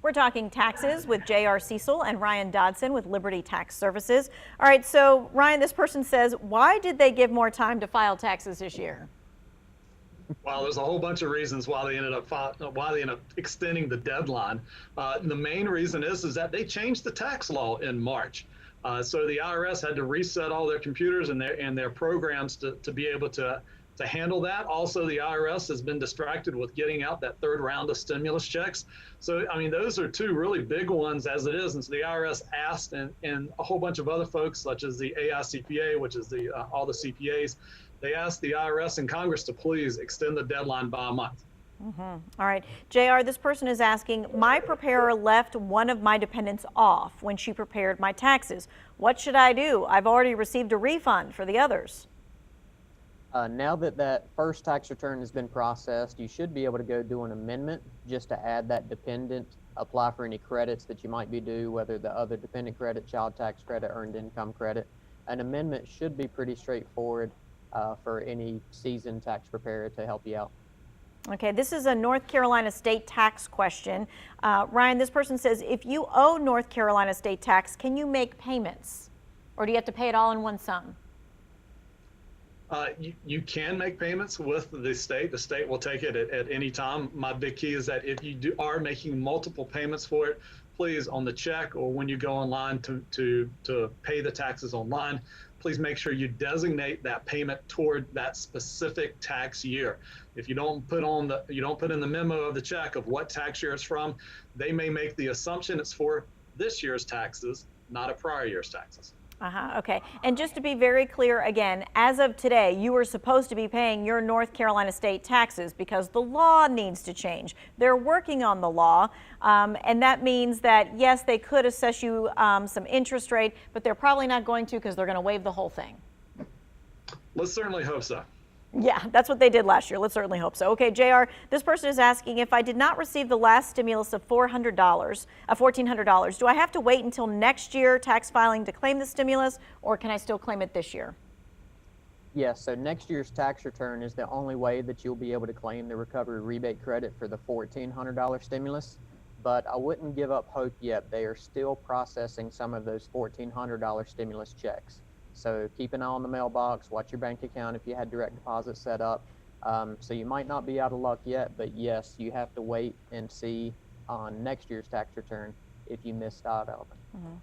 We're talking taxes with J.R. Cecil and Ryan Dodson with Liberty Tax Services. All right, so Ryan, this person says, why did they give more time to file taxes this year? Well, there's a whole bunch of reasons why they ended up extending the deadline. The main reason is that they changed the tax law in March. So the IRS had to reset all their computers and their programs to be able to handle that. Also, the IRS has been distracted with getting out that third round of stimulus checks. So, I mean, those are two really big ones as it is. And so the IRS asked, and a whole bunch of other folks, such as the AICPA, which is all the CPAs, they asked the IRS and Congress to please extend the deadline by a month. All right. JR, this person is asking, my preparer left one of my dependents off when she prepared my taxes. What should I do? I've already received a refund for the others. Now that first tax return has been processed, you should be able to go do an amendment just to add that dependent, apply for any credits that you might be due, whether the other dependent credit, child tax credit, earned income credit. An amendment should be pretty straightforward for any seasoned tax preparer to help you out. Okay, this is a North Carolina state tax question. Ryan, this person says, if you owe North Carolina state tax, can you make payments? Or do you have to pay it all in one sum? You can make payments with the state. The state will take it at any time. My big key is that if you are making multiple payments for it, please, on the check or when you go online to pay the taxes online, please make sure you designate that payment toward that specific tax year. If you don't put in the memo of the check of what tax year it's from, they may make the assumption it's for this year's taxes, not a prior year's taxes. Okay. And just to be very clear again, as of today, you are supposed to be paying your North Carolina state taxes because the law needs to change. They're working on the law, and that means that, yes, they could assess you some interest rate, but they're probably not going to because they're going to waive the whole thing. Let's certainly hope so. Yeah, that's what they did last year. Let's certainly hope so. Okay, JR, this person is asking, if I did not receive the last stimulus of $1,400, do I have to wait until next year tax filing to claim the stimulus, or can I still claim it this year? Yes, so next year's tax return is the only way that you'll be able to claim the recovery rebate credit for the $1,400 stimulus. But I wouldn't give up hope yet. They are still processing some of those $1,400 stimulus checks. So keep an eye on the mailbox, watch your bank account if you had direct deposit set up. So you might not be out of luck yet, but yes, you have to wait and see on next year's tax return if you missed out on it.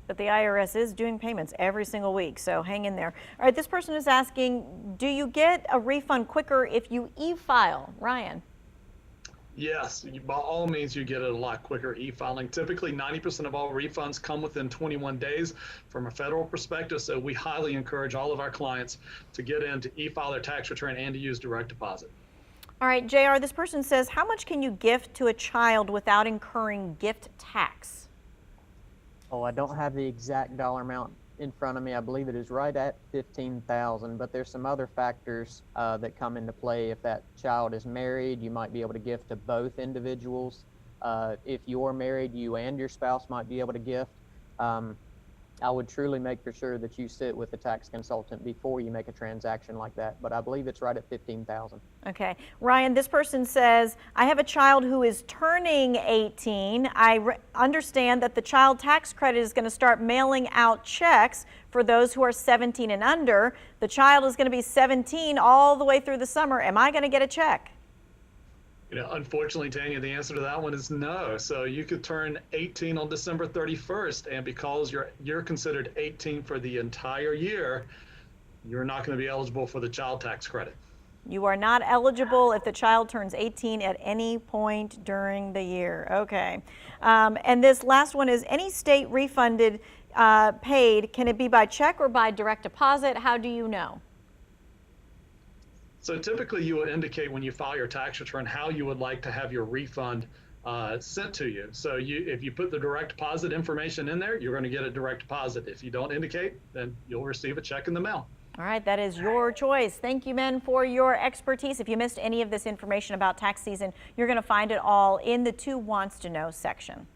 But the IRS is doing payments every single week, so hang in there. All right, this person is asking, do you get a refund quicker if you e-file? Ryan? Yes, by all means, you get it a lot quicker e-filing. Typically, 90% of all refunds come within 21 days from a federal perspective, so we highly encourage all of our clients to get in to e-file their tax return and to use direct deposit. All right, JR, this person says, how much can you gift to a child without incurring gift tax? Oh, I don't have the exact dollar amount in front of me. I believe it is right at $15,000, but there's some other factors that come into play. If that child is married, you might be able to gift to both individuals. If you're married, you and your spouse might be able to gift. I would truly make sure that you sit with a tax consultant before you make a transaction like that, but I believe it's right at $15,000. Okay. Ryan, this person says, I have a child who is turning 18. I understand that the child tax credit is going to start mailing out checks for those who are 17 and under. The child is going to be 17 all the way through the summer. Am I going to get a check? You know, unfortunately, Tanya, the answer to that one is no. So you could turn 18 on December 31st, and because you're considered 18 for the entire year, you're not going to be eligible for the child tax credit. You are not eligible if the child turns 18 at any point during the year. Okay. And this last one is, any state refunded paid, can it be by check or by direct deposit? How do you know? So typically you would indicate when you file your tax return how you would like to have your refund sent to you. So if you put the direct deposit information in there, you're going to get a direct deposit. If you don't indicate, then you'll receive a check in the mail. All right, that is your choice. Thank you, men, for your expertise. If you missed any of this information about tax season, you're going to find it all in the Two Wants to Know section.